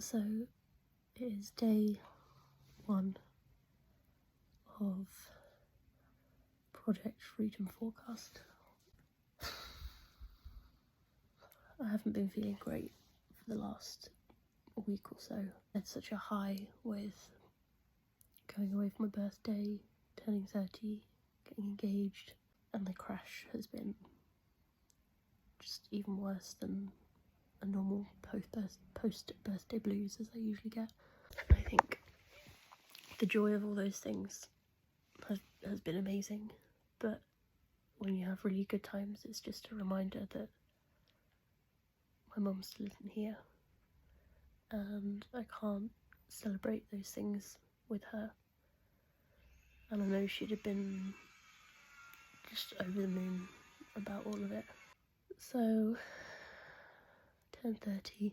So it is day 1 of Project Freedom Forecast. I haven't been feeling great for the last week or so. I had such a high with going away for my birthday, turning 30, getting engaged, and the crash has been just even worse than a normal post-birthday blues as I usually get. I think the joy of all those things has been amazing, but when you have really good times, it's just a reminder that my mum still isn't here and I can't celebrate those things with her. And I know she'd have been just over the moon about all of it. So, turned 30,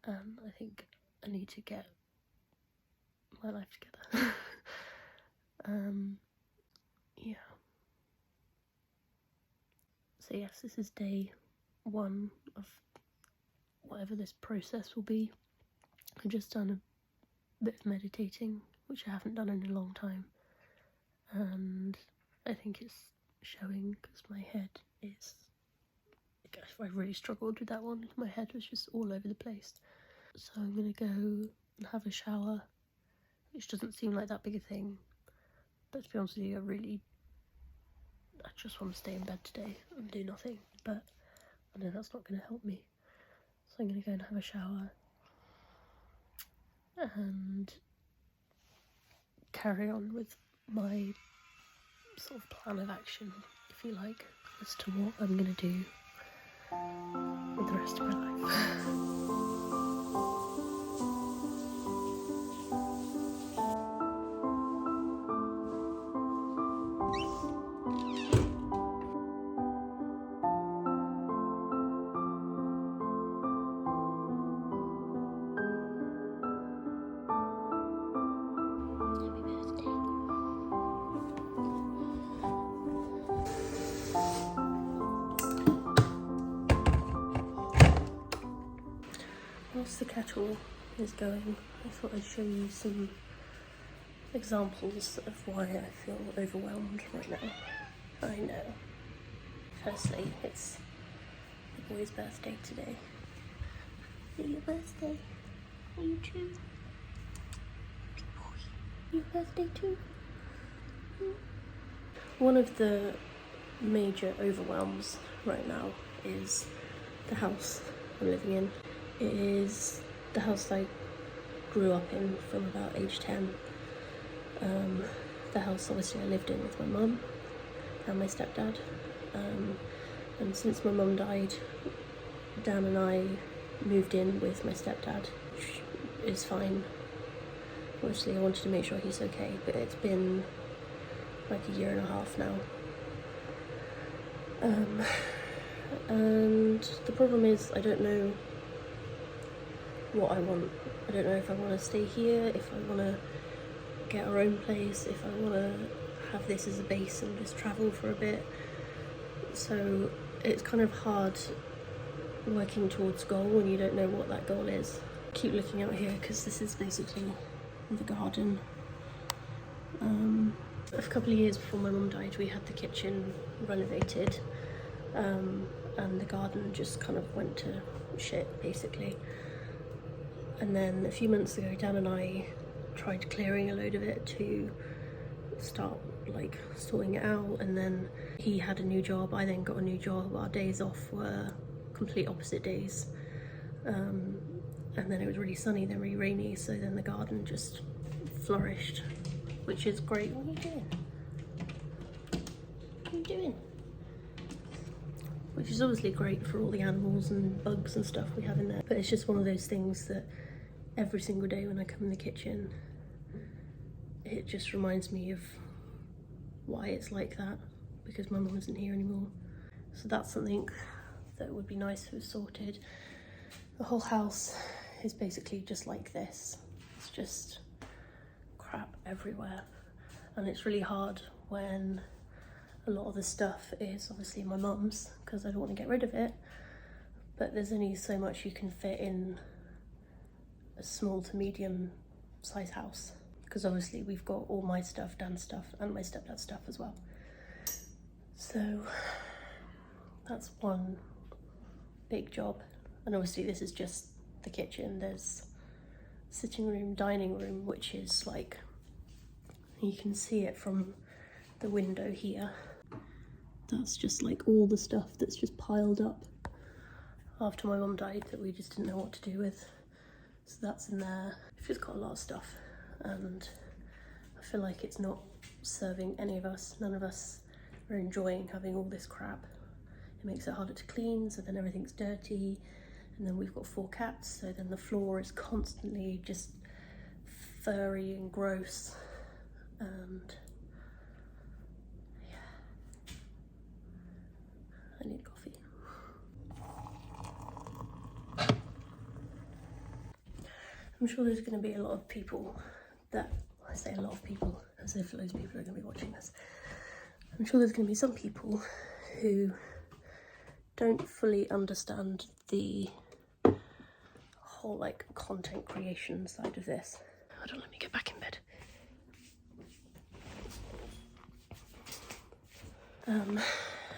and I think I need to get my life together. Yeah. So yes, this is day 1 of whatever this process will be. I've just done a bit of meditating, which I haven't done in a long time, and I think it's showing because my head is, I really struggled with that one. My head was just all over the place. So I'm gonna go and have a shower, which doesn't seem like that big a thing, but to be honest with you, I just want to stay in bed today and do nothing, but I know that's not going to help me. So I'm going to go and have a shower and carry on with my sort of plan of action, if you like, as to what I'm going to do with the rest of my life. Whilst the kettle is going, I thought I'd show you some examples of why I feel overwhelmed right now. I know. Firstly, it's the boy's birthday today. Is it your birthday? Are you too? Big boy. Your birthday too? One of the major overwhelms right now is the house I'm living in. It is the house I grew up in from about age 10. The house obviously I lived in with my mum and my stepdad. And since my mum died, Dan and I moved in with my stepdad, which is fine. Obviously I wanted to make sure he's okay, but it's been like a year and a half now. And the problem is I don't know what I want. I don't know if I want to stay here, if I want to get our own place, if I want to have this as a base and just travel for a bit. So it's kind of hard working towards goal when you don't know what that goal is. Keep looking out here because this is basically the garden. A couple of years before my mum died, we had the kitchen renovated, and the garden just kind of went to shit basically. And then a few months ago, Dan and I tried clearing a load of it to start like sorting it out, and then he had a new job, I then got a new job. Our days off were complete opposite days, and then it was really sunny, then really rainy, so then the garden just flourished, which is great. What are you doing? What are you doing? Which is obviously great for all the animals and bugs and stuff we have in there, but it's just one of those things that every single day when I come in the kitchen, it just reminds me of why it's like that, because my mum isn't here anymore. So that's something that would be nice if it was sorted. The whole house is basically just like this. It's just crap everywhere. And it's really hard when a lot of the stuff is obviously my mum's, because I don't want to get rid of it, but there's only so much you can fit in a small to medium size house, because obviously we've got all my stuff, Dan's stuff, and my stepdad's stuff as well. So that's one big job. And obviously this is just the kitchen. There's sitting room, dining room, which is like, you can see it from the window here. That's just like all the stuff that's just piled up after my mum died that we just didn't know what to do with. So that's in there. We've just got a lot of stuff, and I feel like it's not serving any of us. None of us are enjoying having all this crap. It makes it harder to clean, so then everything's dirty. And then we've got 4 cats, so then the floor is constantly just furry and gross. And yeah, I need coffee. I'm sure there's going to be a lot of people that, I say a lot of people as if loads of people are going to be watching this. I'm sure there's going to be some people who don't fully understand the whole like content creation side of this. Hold on, let me get back in bed.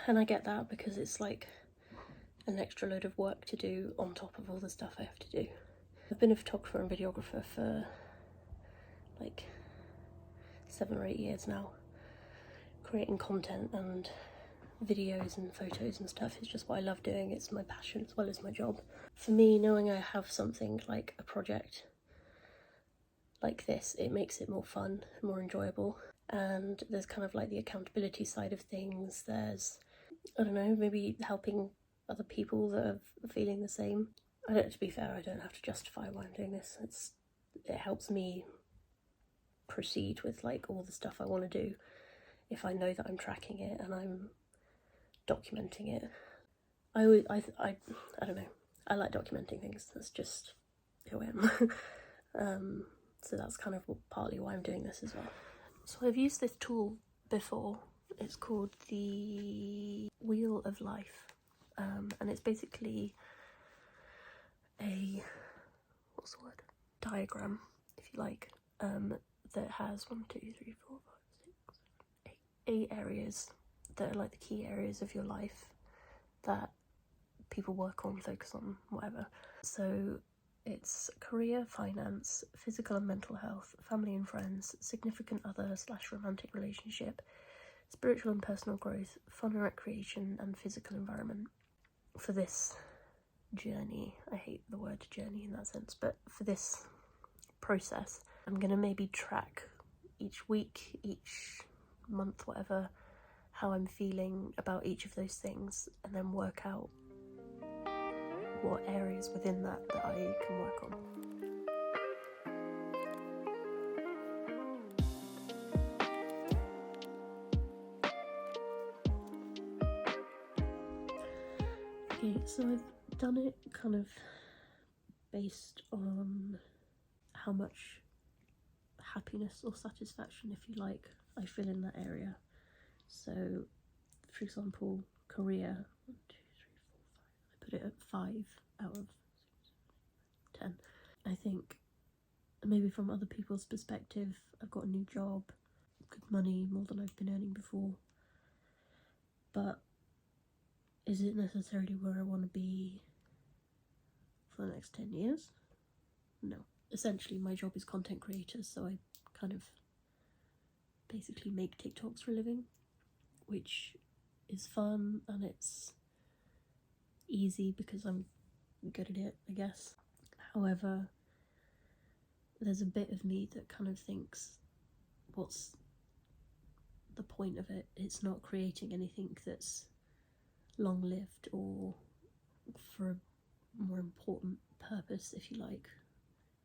And I get that, because it's like an extra load of work to do on top of all the stuff I have to do. I've been a photographer and videographer for like 7 or 8 years now. Creating content and videos and photos and stuff is just what I love doing. It's my passion as well as my job. For me, knowing I have something like a project like this, it makes it more fun and more enjoyable. And there's kind of like the accountability side of things. There's, I don't know, maybe helping other people that are feeling the same. To be fair, I don't have to justify why I'm doing this. It helps me proceed with like all the stuff I want to do if I know that I'm tracking it and I'm documenting it. I don't know, I like documenting things. That's just who I am. So that's kind of partly why I'm doing this as well. So I've used this tool before. It's called the Wheel of Life, and it's basically a, what's the word, diagram, if you like, that has 1, 2, 3, 4, 5, 6, 8 areas that are like the key areas of your life that people work on, focus on, whatever. So it's career, finance, physical and mental health, family and friends, significant other / romantic relationship, spiritual and personal growth, fun and recreation, and physical environment. For this journey, I hate the word journey in that sense, but for this process, I'm gonna maybe track each week, each month, whatever, how I'm feeling about each of those things, and then work out what areas within that I can work on. Okay, so I've done it kind of based on how much happiness or satisfaction, if you like, I feel in that area. So, for example, career, 1, 2, 3, 4, 5. I put it at 5 out of 10. I think maybe from other people's perspective, I've got a new job, good money, more than I've been earning before. But is it necessarily where I want to be for the next 10 years? No. Essentially, my job is content creator, so I kind of basically make TikToks for a living, which is fun and it's easy because I'm good at it, I guess. However, there's a bit of me that kind of thinks, what's the point of it? It's not creating anything that's long-lived or for a more important purpose, if you like.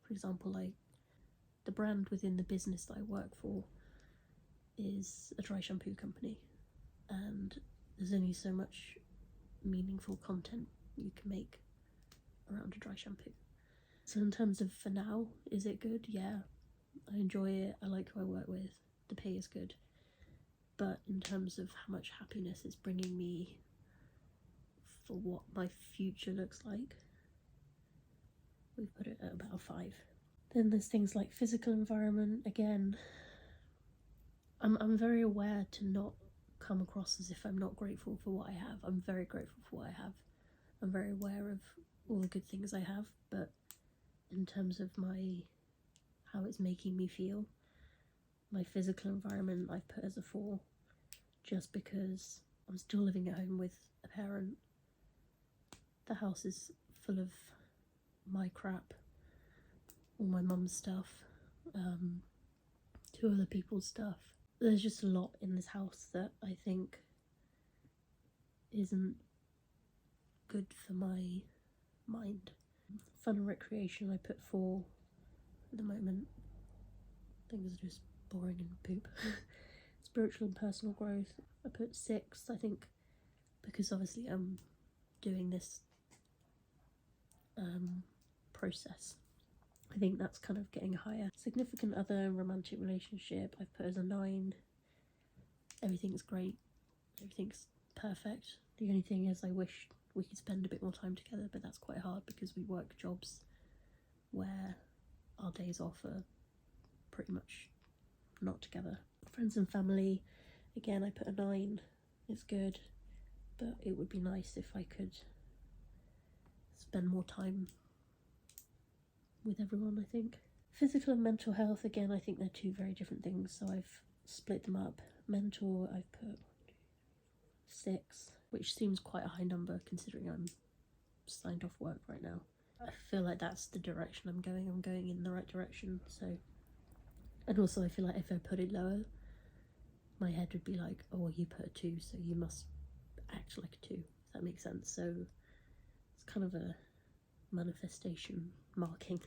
For example, like the brand within the business that I work for is a dry shampoo company, and there's only so much meaningful content you can make around a dry shampoo. So in terms of for now, is it good? Yeah, I enjoy it, I like who I work with, the pay is good. But in terms of how much happiness it's bringing me for what my future looks like, we've put it at about a 5. Then there's things like physical environment. Again, I'm very aware to not come across as if I'm not grateful for what I have. I'm very grateful for what I have. I'm very aware of all the good things I have, but in terms of how it's making me feel, my physical environment I've put as a 4, just because I'm still living at home with a parent. The house is full of my crap, all my mum's stuff, 2 other people's stuff. There's just a lot in this house that I think isn't good for my mind. Fun and recreation, I put 4 at the moment. Things are just boring and poop. Spiritual and personal growth, I put 6, I think, because obviously I'm doing this process. I think that's kind of getting higher. Significant other and romantic relationship, I've put as a 9. Everything's great, everything's perfect. The only thing is I wish we could spend a bit more time together, but that's quite hard because we work jobs where our days off are pretty much not together. Friends and family, again, I put a 9. It's good, but it would be nice if I could spend more time with everyone, I think. Physical and mental health, again, I think they're 2 very different things, so I've split them up. Mental, I've put 6, which seems quite a high number considering I'm signed off work right now. I feel like that's the direction I'm going in the right direction, so. And also I feel like if I put it lower, my head would be like, oh, well, you put a 2, so you must act like a 2, if that makes sense. So it's kind of a manifestation marking.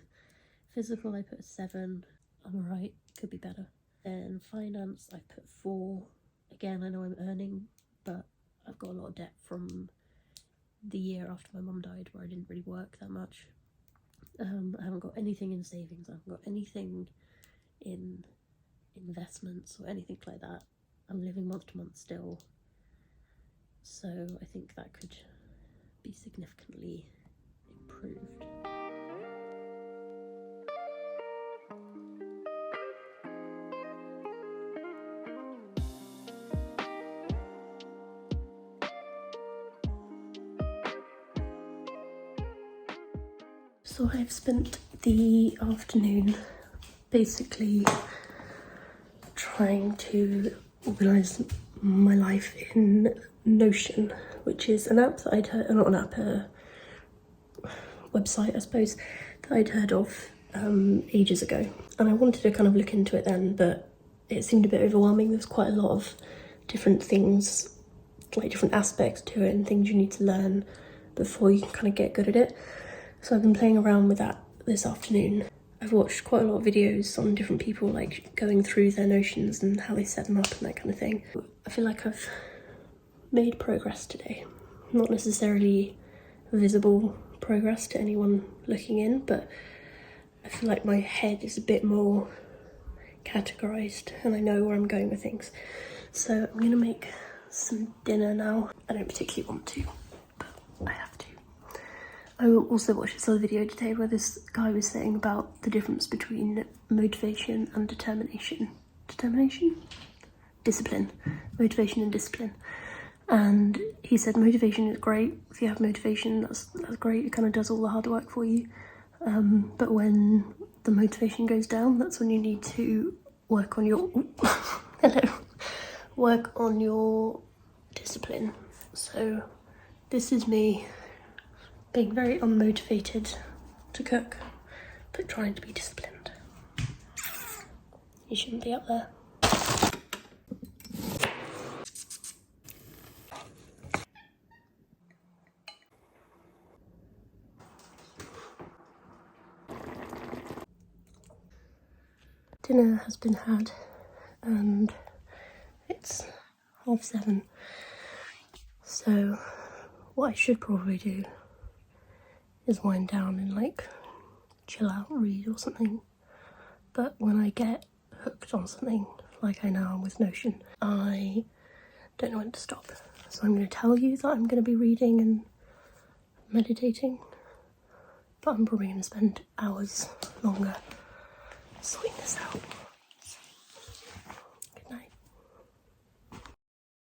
Physical, I put a 7. I'm alright, could be better. Then finance, I put 4. Again, I know I'm earning, but I've got a lot of debt from the year after my mum died where I didn't really work that much. I haven't got anything in savings, I haven't got anything in investments or anything like that. I'm living month to month still, so I think that could be significantly improved. So I've spent the afternoon basically trying to organise my life in Notion, which is an app that I'd heard, not an app, a website I suppose, that I'd heard of ages ago. And I wanted to kind of look into it then, but it seemed a bit overwhelming. There's quite a lot of different things, like different aspects to it and things you need to learn before you can kind of get good at it. So I've been playing around with that this afternoon. I've watched quite a lot of videos on different people like going through their Notions and how they set them up and that kind of thing. I feel like I've made progress today. Not necessarily visible progress to anyone looking in, but I feel like my head is a bit more categorised and I know where I'm going with things. So I'm gonna make some dinner now. I don't particularly want to, but I have to. I also watched this other video today where this guy was saying about the difference between motivation and determination. Discipline. Motivation and discipline. And he said motivation is great. If you have motivation, that's great. It kind of does all the hard work for you. But when the motivation goes down, that's when you need to work on your work on your discipline. So this is me being very unmotivated to cook, but trying to be disciplined. You shouldn't be up there. Dinner has been had and it's 7:30. So what I should probably do is wind down and like chill out, read or something. But when I get hooked on something, like I now am with Notion, I don't know when to stop. So I'm going to tell you that I'm going to be reading and meditating, but I'm probably going to spend hours longer sorting this out.